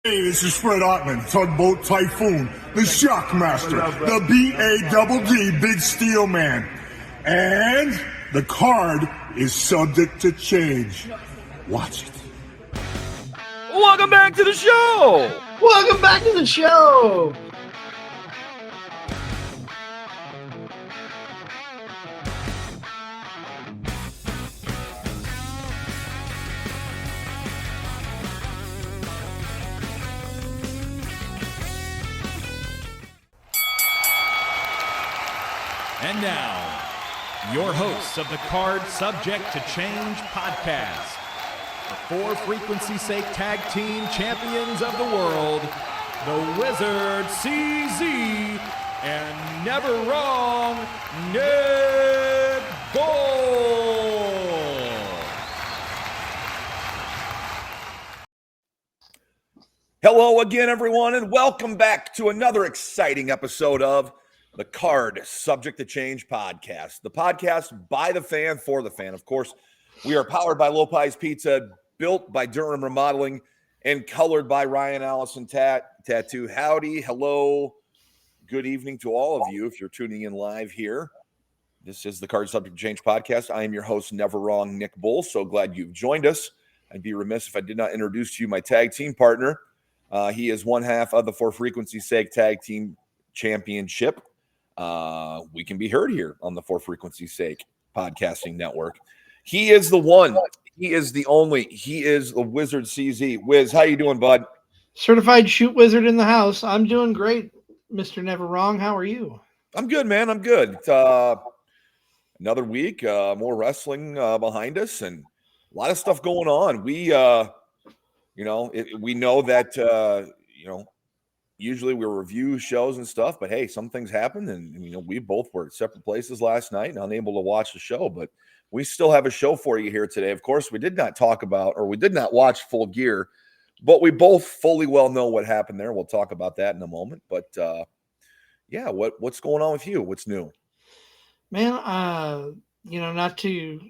Hey, this is Fred Ottman, Tugboat Typhoon, the Shockmaster, the B-A-double-D, Big Steel Man. And the card is subject to change. Watch it. Welcome back to the show! Welcome back to the show! And now, your hosts of the Card Subject to Change podcast, the For Frequency's Sake Tag Team Champions of the World, the Wizard CZ, and Never Wrong, Nick Bull. Hello again, everyone, and welcome back to another exciting episode of the Card Subject to Change podcast, the podcast by the fan for the fan. Of course, we are powered by Lopez Pizza, built by Durham Remodeling, and colored by Ryan Allison Tattoo. Howdy, hello, good evening to all of you if you're tuning in live here. This is the Card Subject to Change podcast. I am your host, Never Wrong, Nick Bull. So glad you've joined us. I'd be remiss if I did not introduce to you my tag team partner. He is one half of the For Frequency's Sake Tag Team Championship. We can be heard here on the For Frequency's Sake podcasting network. He is the one. He is the only. He is the Wizard CZ. Wiz, how you doing, bud? Certified shoot wizard in the house. I'm doing great, Mr. Never Wrong. How are you? I'm good, man. I'm good. Another week, more wrestling behind us, and a lot of stuff going on. We know that usually we review shows and stuff, but hey, some things happen, and we both were at separate places last night and unable to watch the show, but we still have a show for you here today. Of course, we did not watch Full Gear, but we both fully well know what happened there. We'll talk about that in a moment. But what's going on with you? What's new? Man, not to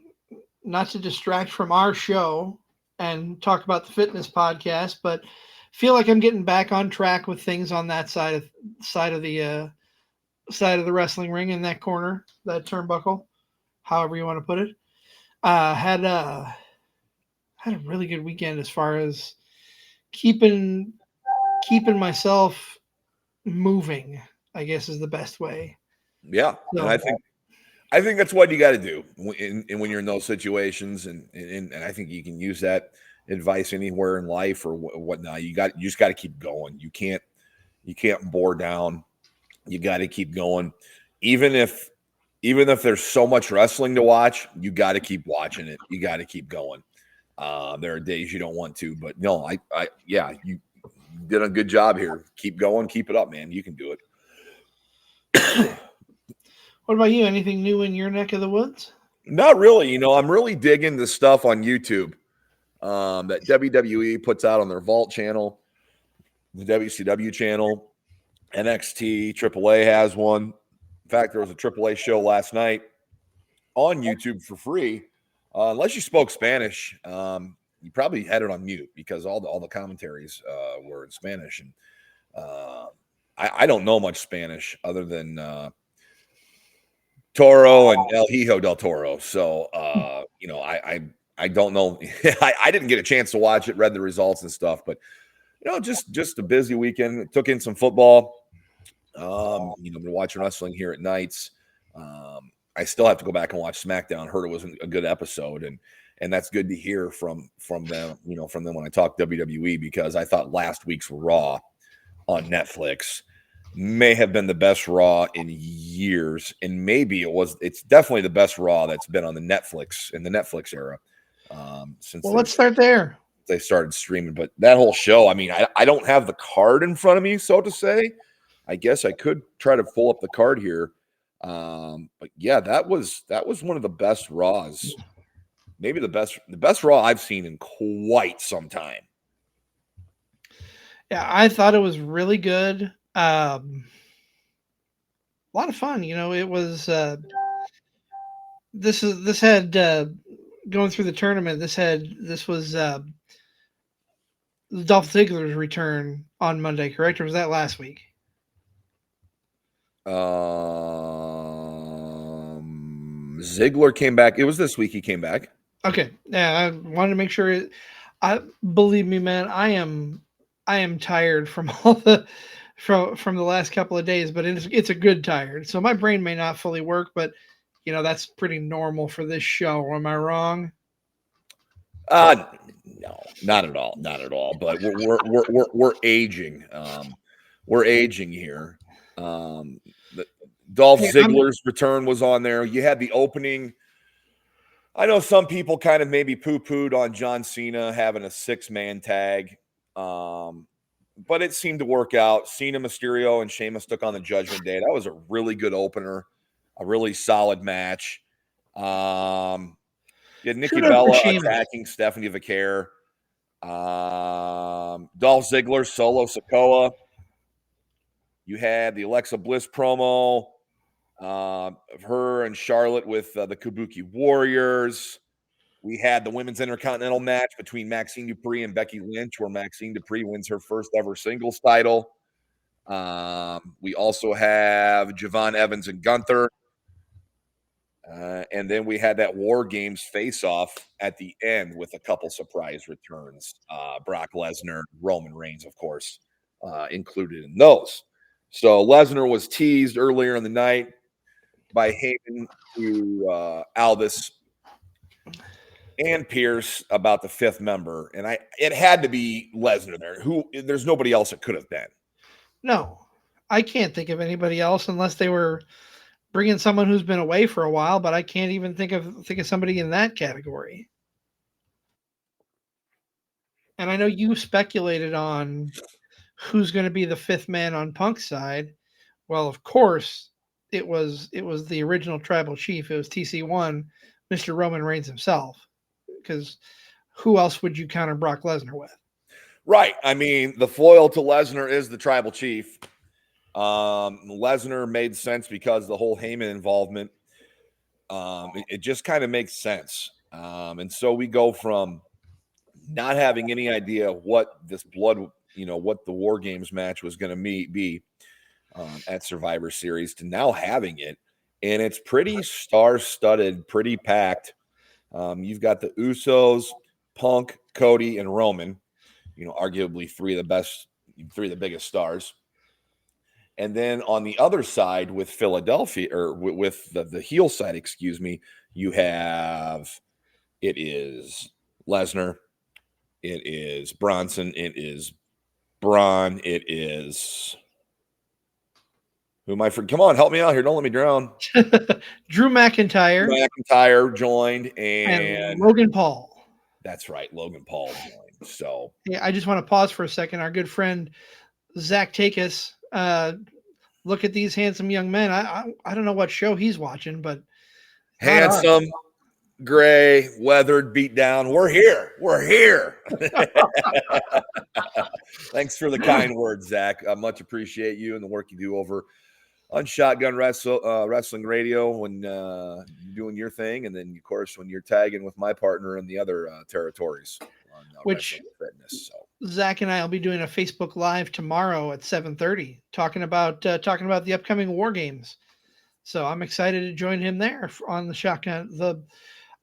distract from our show and talk about the fitness podcast, but feel like I'm getting back on track with things on that side of the wrestling ring, in that corner, that turnbuckle, however you want to put it. Had a really good weekend as far as keeping myself moving, I guess is the best way. Yeah, so, and I think that's what you got to do when you're in those situations, and I think you can use that advice anywhere in life or whatnot. You just got to keep going. You can't bore down. You got to keep going, even if there's so much wrestling to watch. You got to keep watching it. You got to keep going. There are days you don't want to, but no, you did a good job here. Keep going, keep it up, man. You can do it. What about you? Anything new in your neck of the woods? Not really. I'm really digging the stuff on YouTube that WWE puts out on their Vault channel, the WCW channel, NXT, AAA has one. In fact, there was a AAA show last night on YouTube for free. Unless you spoke Spanish, you probably had it on mute because all the commentaries were in Spanish. And I don't know much Spanish other than Toro and El Hijo del Toro. So, I don't know. I didn't get a chance to watch it, read the results and stuff, but just a busy weekend. Took in some football. Been watching wrestling here at nights. I still have to go back and watch SmackDown. Heard it was a good episode, and that's good to hear from them. From them when I talk WWE, because I thought last week's Raw on Netflix may have been the best Raw in years, and maybe it's definitely the best Raw that's been on the Netflix era. Let's start there. They started streaming, but that whole show, I don't have the card in front of me, so to say. I guess I could try to pull up the card here. But yeah, that was one of the best Raws. Maybe the best Raw I've seen in quite some time. Yeah, I thought it was really good. A lot of fun. It was this had going through the tournament. This was Dolph Ziggler's return on Monday, correct? Or was that last week? Ziggler came back. It was this week he came back. Okay. Yeah, I wanted to make sure. I believe me, man. I am tired from all the from the last couple of days, but it's a good tired. So my brain may not fully work, but that's pretty normal for this show. Am I wrong? No, not at all, not at all. But we're aging. We're aging here. Dolph Ziggler's return was on there. You had the opening. I know some people kind of maybe poo-pooed on John Cena having a 6-man tag, but it seemed to work out. Cena, Mysterio, and Sheamus took on the Judgment Day. That was a really good opener, a really solid match. You had Nikki Bella attacking Stephanie Vaquer. Dolph Ziggler, Solo Sikoa. You had the Alexa Bliss promo of her and Charlotte with the Kabuki Warriors. We had the Women's Intercontinental match between Maxine Dupree and Becky Lynch, where Maxine Dupree wins her first ever singles title. We also have Javon Evans and Gunther. And then we had that War Games face-off at the end with a couple surprise returns. Brock Lesnar, Roman Reigns, of course, included in those. So Lesnar was teased earlier in the night by Heyman to Aldis and Pierce about the 5th member, and it had to be Lesnar there. There's nobody else it could have been. No, I can't think of anybody else unless they were bringing someone who's been away for a while. But I can't even think of somebody in that category. And I know you speculated on who's going to be the 5th man on Punk's side. Well, of course, it was the original tribal chief. It was TC1, Mr. Roman Reigns himself. Because who else would you counter Brock Lesnar with? Right. I mean, the foil to Lesnar is the tribal chief. Lesnar made sense because the whole Heyman involvement. It just kind of makes sense. And so we go from not having any idea what this what the War Games match was going to be at Survivor Series to now having it. And it's pretty star-studded, pretty packed. You've got the Usos, Punk, Cody, and Roman, arguably three of the biggest stars. And then on the other side with Philadelphia, or with the heel side, excuse me, you have, it is Lesnar, it is Bronson, it is Braun, it is, who am I for? Come on, help me out here. Don't let me drown. Drew McIntyre. McIntyre joined and Logan Paul. That's right. Logan Paul joined. So yeah, I just want to pause for a second. Our good friend Zach Takis, look at these handsome young men. I don't know what show he's watching, but handsome, gray, weathered, beat down. We're here. We're here. Thanks for the kind words, Zach. I much appreciate you and the work you do over on Shotgun Wrestling Radio when you're doing your thing, and then of course when you're tagging with my partner in the other territories on which Fitness. So Zach and I will be doing a Facebook Live tomorrow at 7:30, talking about the upcoming War Games. So I'm excited to join him there on the Shotgun.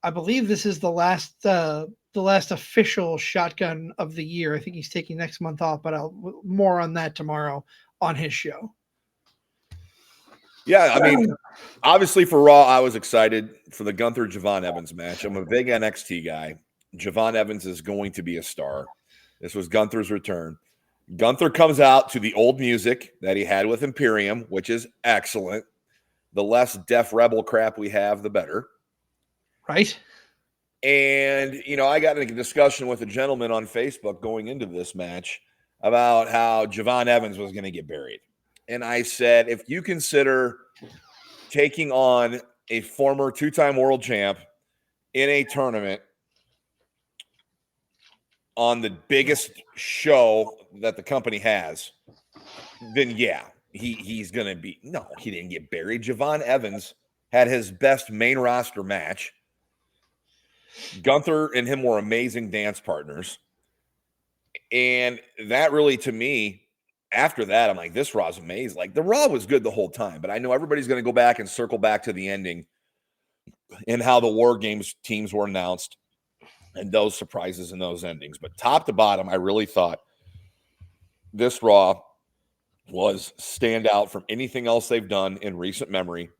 I believe this is the last official Shotgun of the year. I think he's taking next month off, but more on that tomorrow on his show. Yeah, I mean, obviously for Raw, I was excited for the Gunther Javon Evans match. I'm a big NXT guy. Javon Evans is going to be a star. This was Gunther's return. Gunther comes out to the old music that he had with Imperium, which is excellent. The less Def Rebel crap we have, the better. Right. And, I got in a discussion with a gentleman on Facebook going into this match about how Javon Evans was going to get buried. And I said, if you consider taking on a former 2-time world champ in a tournament on the biggest show that the company has, then yeah, he's going to be – no, he didn't get buried. Javon Evans had his best main roster match. Gunther and him were amazing dance partners. And that really, to me, after that, I'm like, this Raw's amazing. Like, the Raw was good the whole time, but I know everybody's going to go back and circle back to the ending and how the War Games teams were announced and those surprises and those endings. But top to bottom, I really thought this Raw was stand out from anything else they've done in recent memory.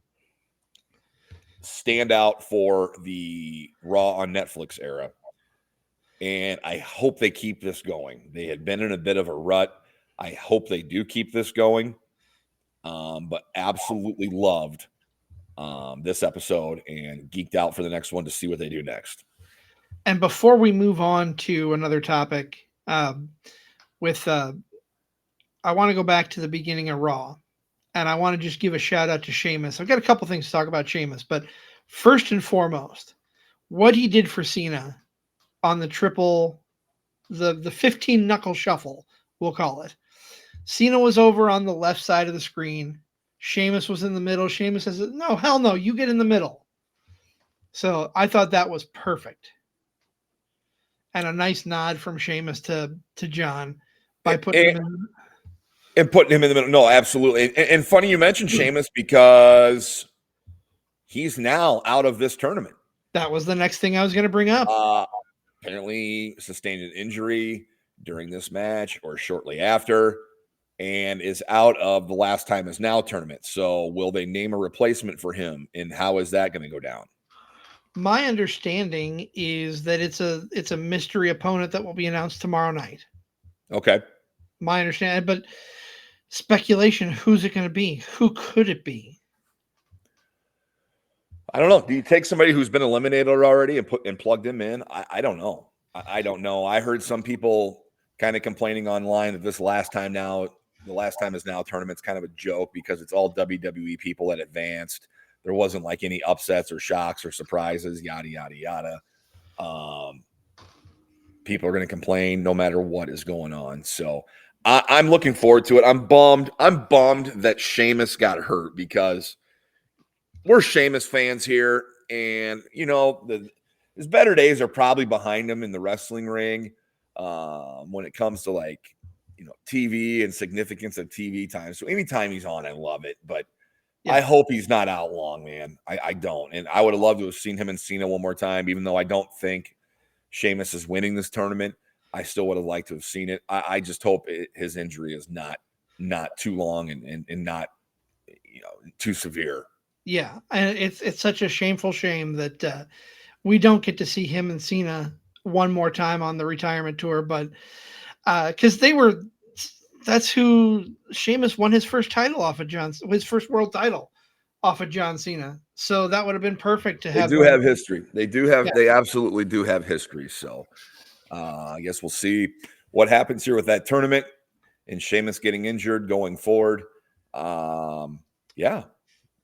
Stand out for the Raw on Netflix era. And I hope they keep this going. They had been in a bit of a rut. I hope they do keep this going. But absolutely loved this episode and geeked out for the next one to see what they do next. And before we move on to another topic, I want to go back to the beginning of Raw, and I want to just give a shout out to Sheamus. I've got a couple things to talk about Sheamus, but first and foremost, what he did for Cena on the 15 knuckle shuffle, we'll call it. Cena was over on the left side of the screen. Sheamus was in the middle. Sheamus says, "No, hell no, you get in the middle." So I thought that was perfect. And a nice nod from Sheamus to John by putting him in. And putting him in the middle. No, absolutely. And funny you mentioned Sheamus because he's now out of this tournament. That was the next thing I was going to bring up. Apparently sustained an injury during this match or shortly after and is out of the Last Time Is Now tournament. So will they name a replacement for him? And how is that going to go down? My understanding is that it's a mystery opponent that will be announced tomorrow night. Okay. My understanding, but speculation, who's it going to be? Who could it be? I don't know. Do you take somebody who's been eliminated already and plugged him in? I don't know. I don't know. I heard some people kind of complaining online that the Last Time Is Now tournament's kind of a joke because it's all WWE people that advanced. There wasn't like any upsets or shocks or surprises, yada, yada, yada. People are going to complain no matter what is going on. So I'm looking forward to it. I'm bummed that Sheamus got hurt because we're Sheamus fans here. And, his better days are probably behind him in the wrestling ring when it comes to TV and significance of TV time. So anytime he's on, I love it. But yeah. I hope he's not out long, man. I don't. And I would have loved to have seen him and Cena one more time, even though I don't think Sheamus is winning this tournament. I still would have liked to have seen it. I just hope his injury is not too long and not too severe. Yeah, and it's such a shameful shame that we don't get to see him and Cena one more time on the retirement tour, but because that's who Sheamus won his first title off of his first world title off of John Cena. So that would have been perfect to have. They do have history. They do have. Yeah. They absolutely do have history. So I guess we'll see what happens here with that tournament and Sheamus getting injured going forward. Yeah,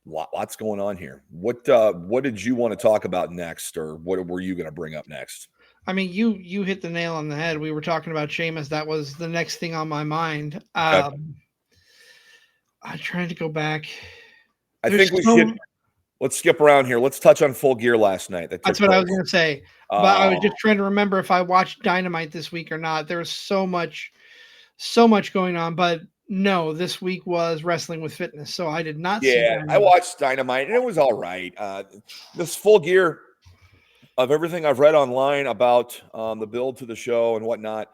lots going on here. What did you want to talk about next, or what were you going to bring up next? I mean, you hit the nail on the head. We were talking about Sheamus. That was the next thing on my mind. Okay. I'm trying to go back. I think we should. Let's skip around here. Let's touch on Full Gear last night. That's what I was going to say. But I was just trying to remember if I watched Dynamite this week or not. There was so much going on. But no, this week was Wrestling with Fitness, so I did not see Dynamite. I watched Dynamite, and it was all right. This Full Gear, of everything I've read online about the build to the show and whatnot,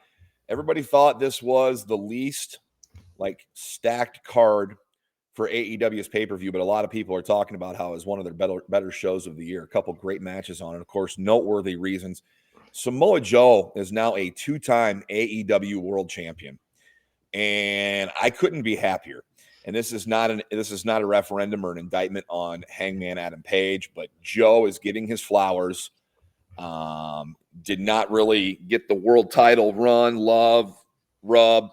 everybody thought this was the least stacked card for AEW's pay-per-view, but a lot of people are talking about how it's one of their better shows of the year. A couple great matches on it. Of course, noteworthy reasons. Samoa Joe is now a 2-time AEW World Champion, and I couldn't be happier. And this is not a referendum or an indictment on Hangman Adam Page, but Joe is getting his flowers. Did not really get the world title run, love, rub,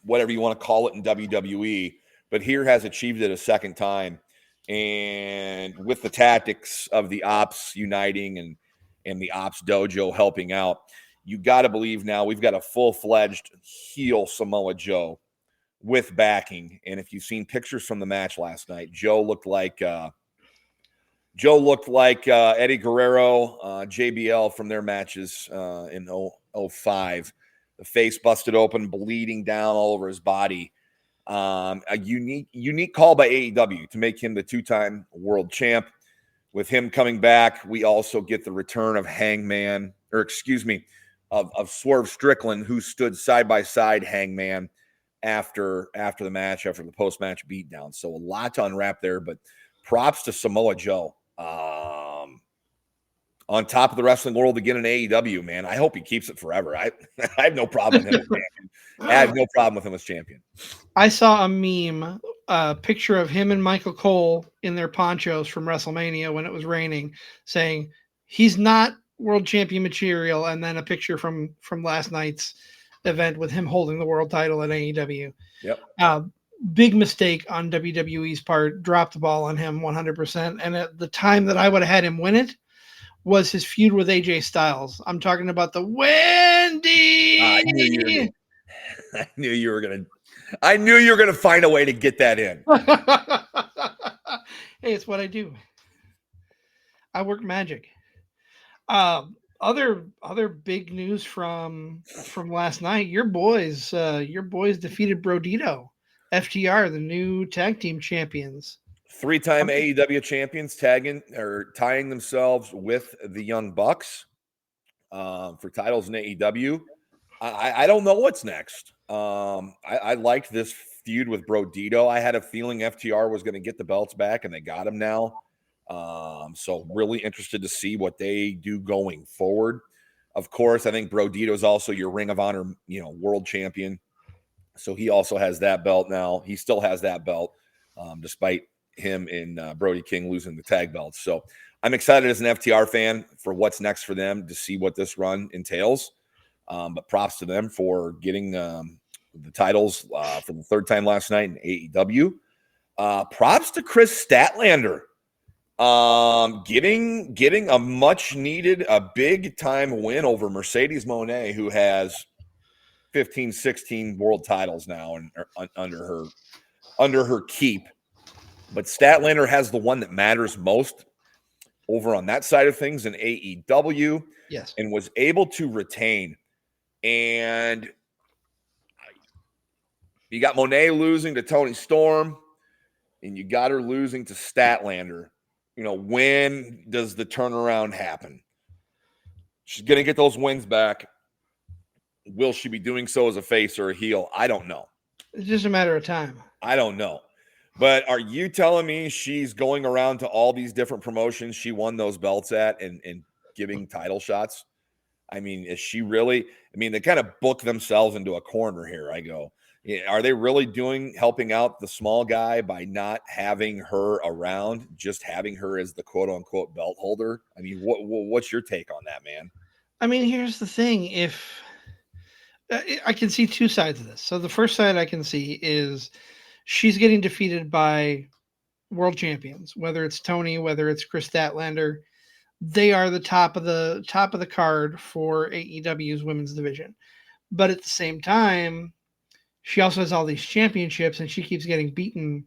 whatever you want to call it in WWE, but here has achieved it a second time. And with the tactics of the Ops uniting and the Ops Dojo helping out, you got to believe now we've got a full-fledged heel Samoa Joe with backing. And if you've seen pictures from the match last night, Joe looked like Eddie Guerrero, JBL from their matches in 05. the face busted open, bleeding down all over his body. A unique call by AEW to make him the 2-time world champ. With him coming back, we also get the return of Hangman, or excuse me, of Swerve Strickland, who stood side by side Hangman after the match, after the post-match beatdown. So a lot to unwrap there, but props to Samoa Joe. On top of the wrestling world again in AEW, man. I hope he keeps it forever. I have no problem with him as champion. I have no problem with him as champion. I saw a meme, a picture of him and Michael Cole in their ponchos from WrestleMania when it was raining, saying he's not world champion material, and then a picture from last night's event with him holding the world title at AEW. Yep. Big mistake on WWE's part. Dropped the ball on him 100%. And at the time that I would have had him win it was his feud with AJ Styles. I'm talking about the Wendy. I knew you were gonna find a way to get that in. Hey, it's what I do. I work magic. Other big news from last night. Your boys defeated Brodito, FTR, the new tag team champions. 3-time AEW champions tying themselves with the Young Bucks for titles in AEW. I don't know what's next. I liked this feud with Brodito. I had a feeling FTR was going to get the belts back, and they got them now. So really interested to see what they do going forward. Of course, I think Brodito is also your Ring of Honor, world champion. So he also has that belt now. He still has that belt, despite him and Brody King losing the tag belts. So I'm excited as an FTR fan for what's next for them, to see what this run entails. But props to them for getting the titles for the 3rd time last night in AEW. Props to Chris Statlander, getting a much needed, a big time win over Mercedes Moné, who has 15, 16 world titles now and under her keep. But Statlander has the one that matters most over on that side of things in AEW. Yes. And was able to retain. And you got Monet losing to Tony Storm, and you got her losing to Statlander. When does the turnaround happen? She's going to get those wins back. Will she be doing so as a face or a heel? I don't know. It's just a matter of time. I don't know. But are you telling me she's going around to all these different promotions she won those belts at and giving title shots? I mean, is she really? I mean, they kind of book themselves into a corner here. I go, are they really helping out the small guy by not having her around, just having her as the quote unquote belt holder? I mean, what's your take on that, man? I mean, here's the thing. If I can see two sides of this. So the first side I can see is she's getting defeated by world champions, whether it's Tony, whether it's Chris Statlander. They are the top of the card for AEW's women's division. But at the same time, she also has all these championships, and she keeps getting beaten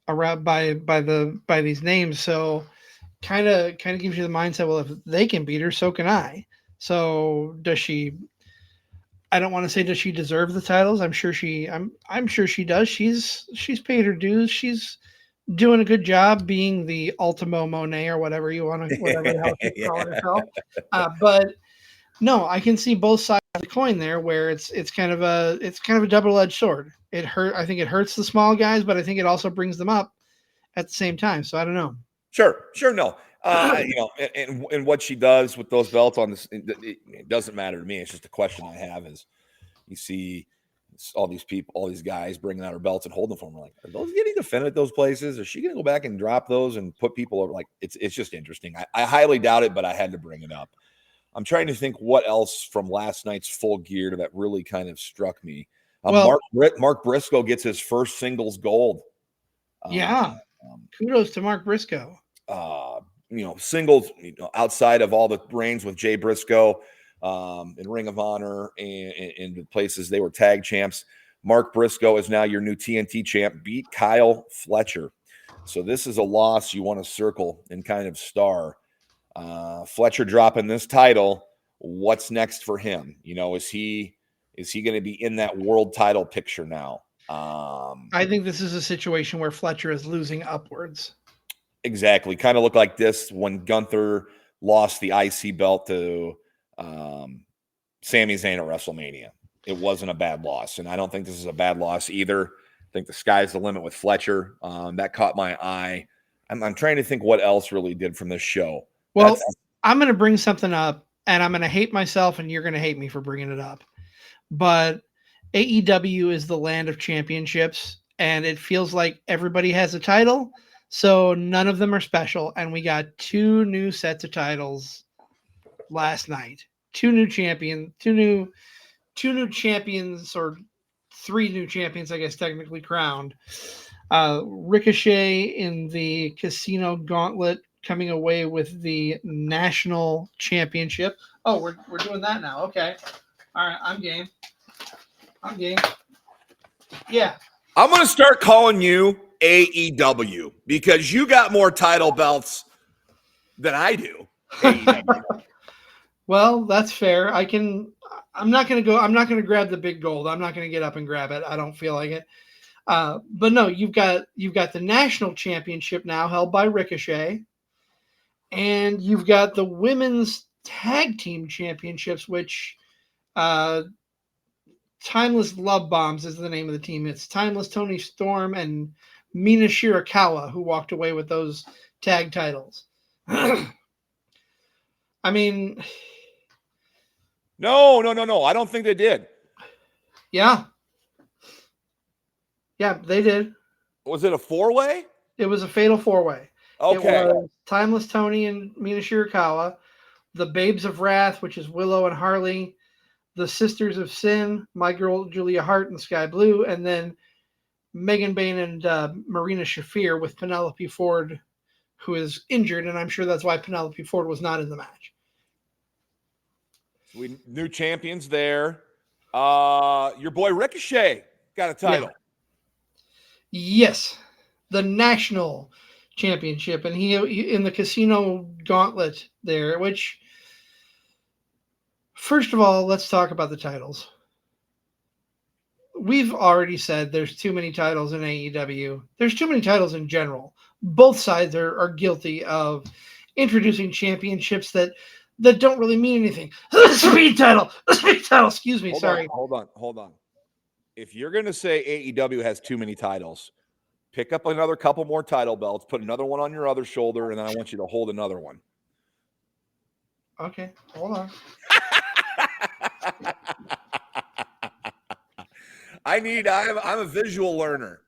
around by these names. So kind of gives you the mindset, well, if they can beat her, so can I. So does she? I don't want to say does she deserve the titles. I'm sure she does. She's paid her dues. She's doing a good job being the Ultimo Monet or whatever the hell she's calling herself. But no, I can see both sides of the coin there, where it's kind of a double-edged sword. I think it hurts the small guys, but I think it also brings them up at the same time. So I don't know. Sure, no. And what she does with those belts on this, it doesn't matter to me. It's just a question I have is, you see all these people, all these guys bringing out her belts and holding them for them. Like, are those getting defended at those places? Is she going to go back and drop those and put people over? Like, it's just interesting. I highly doubt it, but I had to bring it up. I'm trying to think what else from last night's Full Gear that really kind of struck me. Mark Briscoe gets his first singles gold. Kudos to Mark Briscoe. Singles, outside of all the reigns with Jay Briscoe in Ring of Honor and in the places they were tag champs. Mark Briscoe is now your new TNT champ, beat Kyle Fletcher. So this is a loss you want to circle and kind of star. Fletcher dropping this title what's next for him? Is he going to be in that world title picture now? I think this is a situation where Fletcher is losing upwards. Exactly. Kind of looked like this when Gunther lost the IC belt to Sami Zayn at WrestleMania. It wasn't a bad loss, and I don't think this is a bad loss either. I think the sky's the limit with Fletcher. That caught my eye. I'm trying to think what else really did from this show. Well, I'm going to bring something up, and I'm going to hate myself, and you're going to hate me for bringing it up. But AEW is the land of championships, and it feels like everybody has a title, so none of them are special. And we got 2 new sets of titles last night. 2 new champions, or 3 new champions, I guess, technically crowned. Ricochet in the Casino Gauntlet coming away with the national championship. Oh, we're doing that now. Okay. All right. I'm game. Yeah. I'm going to start calling you AEW because you got more title belts than I do. AEW. Well, that's fair. I'm not going to grab the big gold. I'm not going to get up and grab it. I don't feel like it. But no, you've got the national championship now held by Ricochet, and you've got the women's tag team championships, which Timeless Love Bombs is the name of the team. It's Timeless Tony Storm and Mina Shirakawa who walked away with those tag titles. I mean, No. I don't think they did. yeah, they did. Was it a 4-way? It was a fatal 4-way. Okay. It was Timeless Tony and Mina Shirakawa, the Babes of Wrath, which is Willow and Harley, the Sisters of Sin, my girl Julia Hart and Sky Blue, and then Megan Bain and Marina Shafir with Penelope Ford, who is injured, and I'm sure that's why Penelope Ford was not in the match. We new champions there. Your boy Ricochet got a title. Yeah. Yes, the national championship, and he in the Casino Gauntlet there, which, first of all, let's talk about the titles. We've already said there's too many titles in AEW. There's too many titles in general. Both sides are guilty of introducing championships that don't really mean anything. Speed title. Excuse me. Sorry. Hold on. If you're going to say AEW has too many titles, pick up another couple more title belts, put another one on your other shoulder, and then I want you to hold another one. Okay, hold on. I'm a visual learner.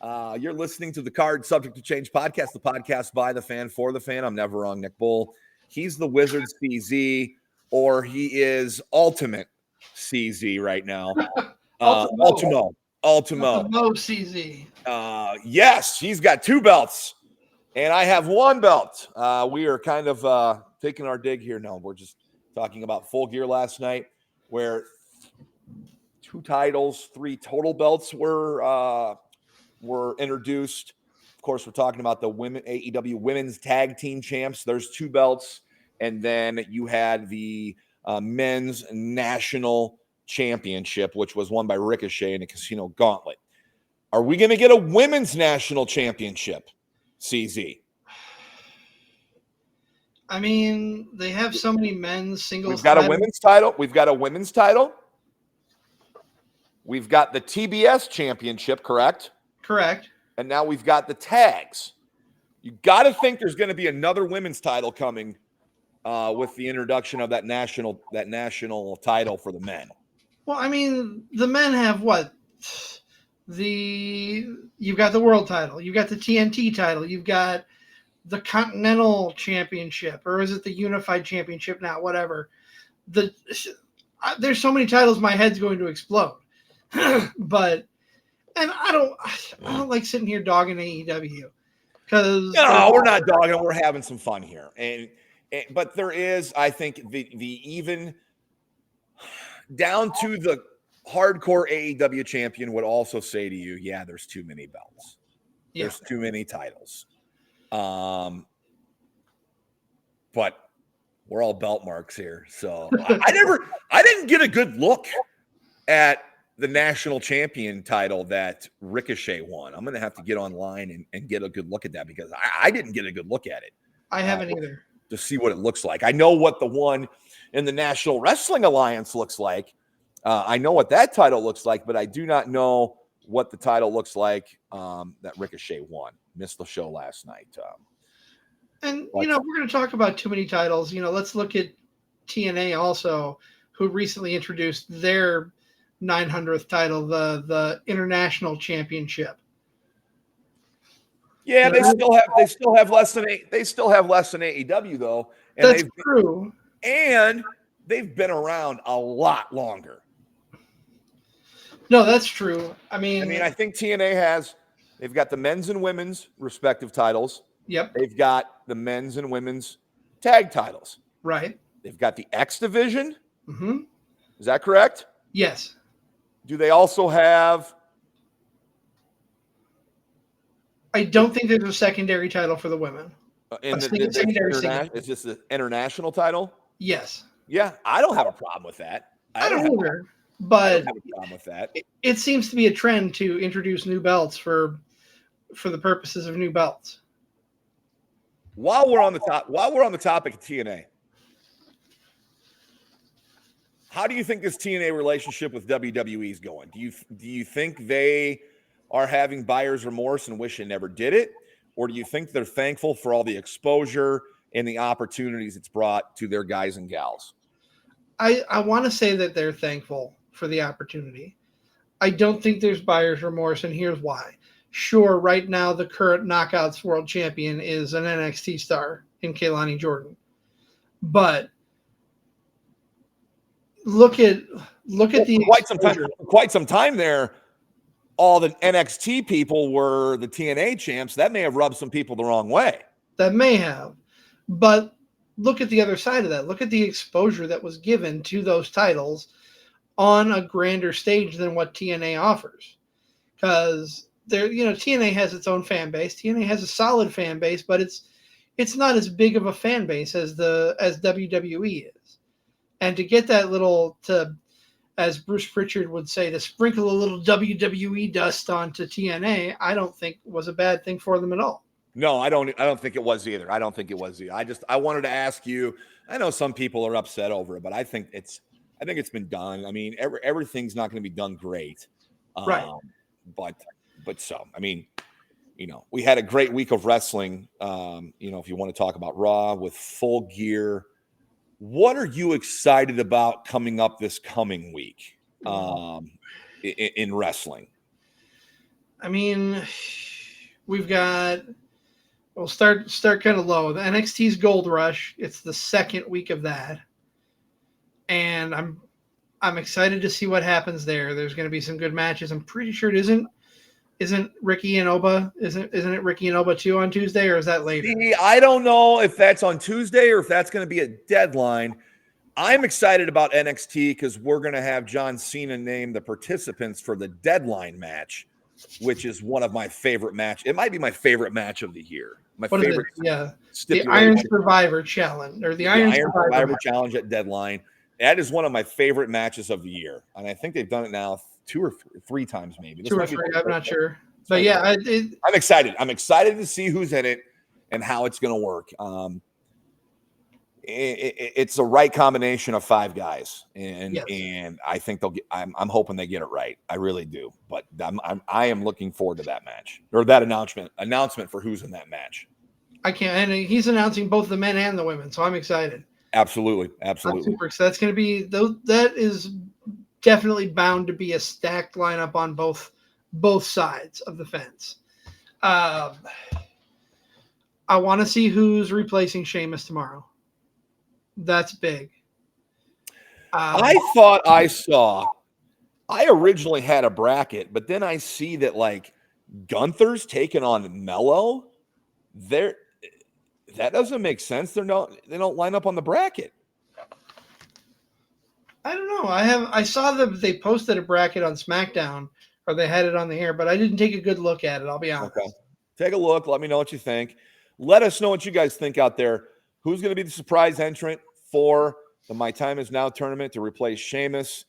You're listening to the Card Subject to Change podcast, the podcast by the fan for the fan. I'm never wrong, Nick Bull. He's the Wizard CZ, or he is Ultimate CZ right now. Ultimo CZ. Yes, he's got 2 belts, and I have 1 belt. We are kind of taking our dig here. No, we're just talking about Full Gear last night, where 2 titles, 3 total belts were introduced. Of course, we're talking about the AEW Women's Tag Team Champs. There's 2 belts, and then you had the Men's National Championship, which was won by Ricochet in the Casino Gauntlet. Are we going to get a Women's National Championship, CZ? I mean, they have so many men's singles. We've got a women's title. We've got the TBS Championship, correct? Correct. And now we've got the tags. You got to think there's going to be another women's title coming with the introduction of that national title for the men. Well, I mean, the men have what? You've got the world title, you've got the TNT title, you've got the Continental Championship, or is it the Unified Championship now? Whatever. There's so many titles, my head's going to explode. But I don't like sitting here dogging AEW because no, we're not dogging. We're having some fun here, but there is, I think, the even down to the hardcore AEW champion would also say to you, yeah, there's too many belts. Yeah. There's too many titles. But We're all belt marks here. So I didn't get a good look at the national champion title that Ricochet won. I'm going to have to get online and get a good look at that because I didn't get a good look at it. I haven't either. To see what it looks like. I know what the one in the National Wrestling Alliance looks like. I know what that title looks like, but I do not know what the title looks like that Ricochet won. Missed the show last night. And, we're going to talk about too many titles. Let's look at TNA also, who recently introduced their 900th title, the International Championship. Yeah, they still have less than AEW though. And that's true. And they've been around a lot longer. No, that's true. I mean, I think TNA they've got the men's and women's respective titles. Yep. They've got the men's and women's tag titles. Right. They've got the X division. Mm-hmm. Is that correct? Yes. Do they also have? I don't think there's a secondary title for the women. Is this the international title? Yes. Yeah, I don't have a problem with that. I don't either. But I don't have a problem with that. It seems to be a trend to introduce new belts for the purposes of new belts. While we're on the topic of TNA, how do you think this TNA relationship with WWE is going? Do you think they are having buyer's remorse and wish they never did it? Or do you think they're thankful for all the exposure and the opportunities it's brought to their guys and gals? I want to say that they're thankful for the opportunity. I don't think there's buyer's remorse, and here's why. Sure, right now the current Knockouts World Champion is an NXT star in Kaylani Jordan. But look at the quite some time there. All the NXT people were the TNA champs. That may have rubbed some people the wrong way. That may have. But look at the other side of that. Look at the exposure that was given to those titles on a grander stage than what TNA offers. Because TNA has its own fan base. TNA has a solid fan base, but it's not as big of a fan base as WWE is. And to get that as Bruce Pritchard would say, to sprinkle a little WWE dust onto TNA, I don't think was a bad thing for them at all. No, I don't think it was either. I wanted to ask you. I know some people are upset over it, but I think it's been done. I mean, everything's not going to be done great, right? But we had a great week of wrestling. If you want to talk about Raw with Full Gear, what are you excited about coming up this coming week in wrestling? I mean, we'll start kind of low. The NXT's Gold Rush. It's the second week of that. And I'm excited to see what happens there. There's going to be some good matches. I'm pretty sure it isn't Ricky and Oba? Isn't it Ricky and Oba 2 on Tuesday, or is that later? I don't know if that's on Tuesday or if that's going to be a deadline. I'm excited about NXT because we're going to have John Cena name the participants for the deadline match, which is one of my favorite matches. It might be my favorite match of the year. What favorite. Yeah. The Iron Survivor Challenge or the Iron Survivor Challenge at Deadline. That is one of my favorite matches of the year, and I think they've done it now 2 or 3 times, maybe. Two or three, I'm not sure. But yeah, I'm excited. I'm excited to see who's in it and how it's going to work. It's the right combination of 5 guys, and I think they'll get. I'm hoping they get it right. I really do. But I am looking forward to that match or that announcement for who's in that match. I can't. And he's announcing both the men and the women, so I'm excited. Absolutely. I'm super excited. That's going to be that is definitely bound to be a stacked lineup on both sides of the fence. I want to see who's replacing Sheamus tomorrow. That's big. I thought I originally had a bracket, but then I see that like Gunther's taking on Mello. That doesn't make sense. They don't line up on the bracket. I don't know. I saw that they posted a bracket on SmackDown, or they had it on the air, but I didn't take a good look at it. I'll be honest. Okay. Take a look. Let me know what you think. Let us know what you guys think out there. Who's going to be the surprise entrant for the My Time Is Now tournament to replace Sheamus.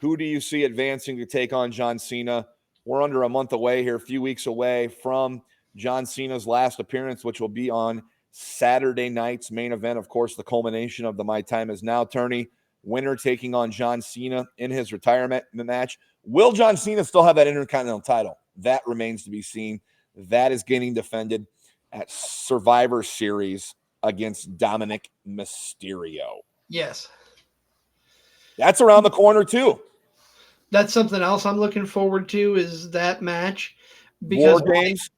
Who do you see advancing to take on John Cena? We're under a month away here, a few weeks away from John Cena's last appearance, which will be on Saturday night's main event. Of course, the culmination of the My Time Is Now tourney. Winner taking on John Cena in his retirement match. Will John Cena still have that Intercontinental title? That remains to be seen. That is getting defended at Survivor Series against Dominic Mysterio. Yes. That's around the corner, too. That's something else I'm looking forward to is that match. Because War Games?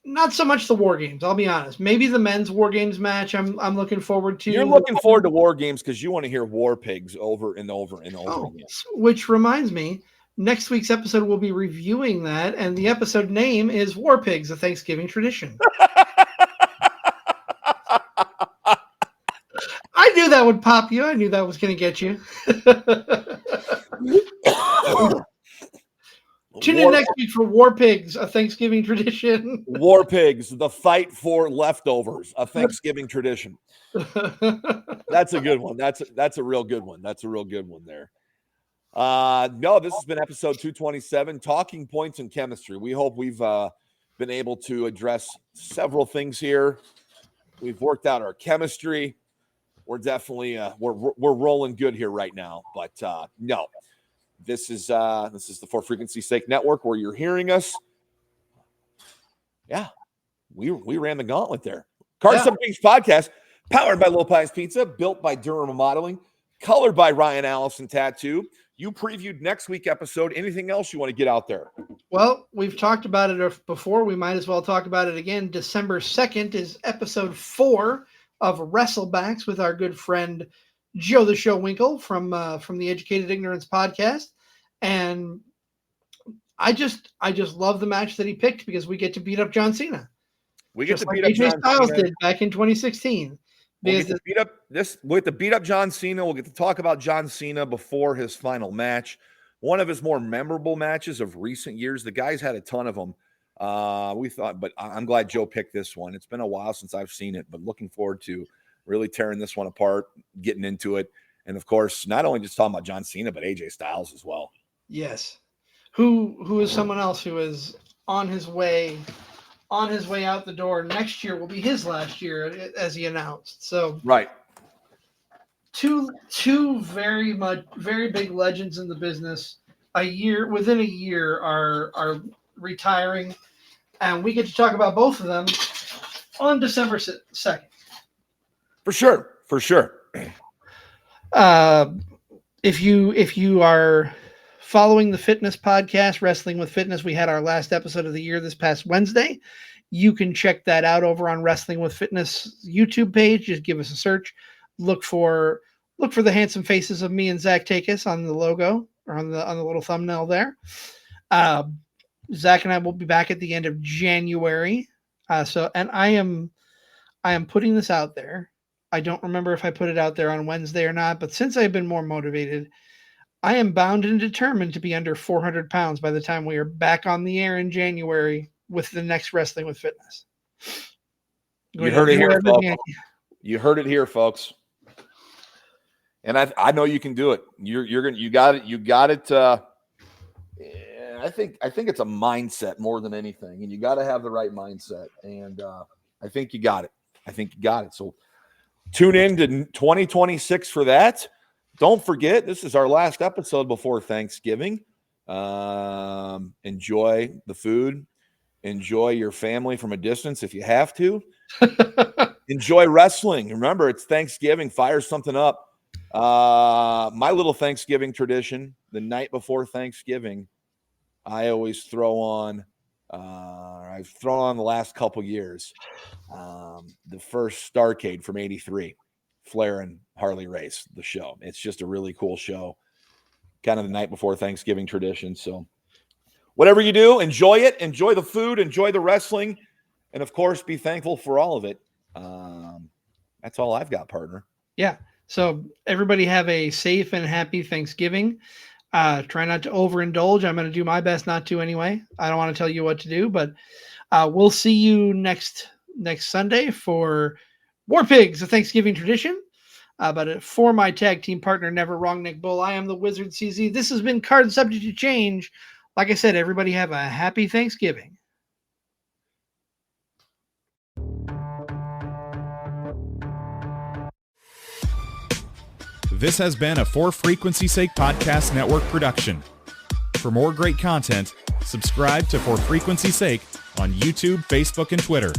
Not so much the War Games, I'll be honest. Maybe the men's War Games match I'm looking forward to. You're looking forward to War Games because you want to hear War Pigs over and over and over again. Which reminds me, next week's episode we'll be reviewing that, and the episode name is War Pigs, a Thanksgiving tradition. I knew that would pop you. I knew that was going to get you. Tune in next week for War Pigs, a Thanksgiving tradition. War Pigs, the fight for leftovers, a Thanksgiving tradition. That's a good one. That's a real good one. That's a real good one there. No, this has been episode 227, Talking Points and Chemistry. We hope we've been able to address several things here. We've worked out our chemistry. We're definitely we're rolling good here right now. But no. This is the For Frequency Sake Network where you're hearing us. Yeah, we ran the gauntlet there. Card Subject Podcast, powered by Low Pies Pizza, built by Durham Modeling, colored by Ryan Allison Tattoo. You previewed next week's episode. Anything else you want to get out there? Well, we've talked about it before. We might as well talk about it again. December 2nd is episode 4 of Wrestlebacks with our good friend Joe the Show Winkle from the Educated Ignorance podcast. And I just love the match that he picked because we get to beat up John Cena. We get just to like beat up AJ John Styles Cena. did back in 2016. We'll get to beat up John Cena. We'll get to talk about John Cena before his final match. One of his more memorable matches of recent years. The guy's had a ton of them. We thought, but I'm glad Joe picked this one. It's been a while since I've seen it, but looking forward to really tearing this one apart, getting into it. And of course, not only just talking about John Cena, but AJ Styles as well. Yes. Who is someone else who is on his way out the door. Next year will be his last year, as he announced. So right. Two very big legends in the business within a year are retiring, and we get to talk about both of them on December 2nd. For sure. If you are following the fitness podcast, Wrestling with Fitness, we had our last episode of the year this past Wednesday. You can check that out over on Wrestling with Fitness YouTube page. Just give us a search. Look for the handsome faces of me and Zach Takis on the logo or on the little thumbnail there. Zach and I will be back at the end of January. And I am putting this out there. I don't remember if I put it out there on Wednesday or not, but since I've been more motivated, I am bound and determined to be under 400 pounds by the time we are back on the air in January with the next Wrestling with Fitness. You heard it here, folks. You heard it here, folks. And I know you can do it. You got it. I think it's a mindset more than anything, and you got to have the right mindset. And I think you got it. So tune in to 2026 for that. Don't forget, this is our last episode before Thanksgiving. Enjoy the food. Enjoy your family from a distance if you have to. Enjoy wrestling. Remember, it's Thanksgiving. Fire something up. My little Thanksgiving tradition, the night before Thanksgiving, I always throw on, I've thrown on the last couple years, the first Starrcade from '83. Flair and Harley Race, the show. It's just a really cool show. Kind of the night before Thanksgiving tradition. So whatever you do, enjoy it. Enjoy the food. Enjoy the wrestling. And, of course, be thankful for all of it. That's all I've got, partner. Yeah. So everybody have a safe and happy Thanksgiving. Try not to overindulge. I'm going to do my best not to anyway. I don't want to tell you what to do, but we'll see you next Sunday for War Pigs, a Thanksgiving tradition. But for my tag team partner, Never Wrong Nick Bull, I am the Wizard CZ. This has been Card Subject to Change. Like I said, everybody have a happy Thanksgiving. This has been a For Frequency's Sake Podcast Network production. For more great content, subscribe to For Frequency's Sake on YouTube, Facebook, and Twitter.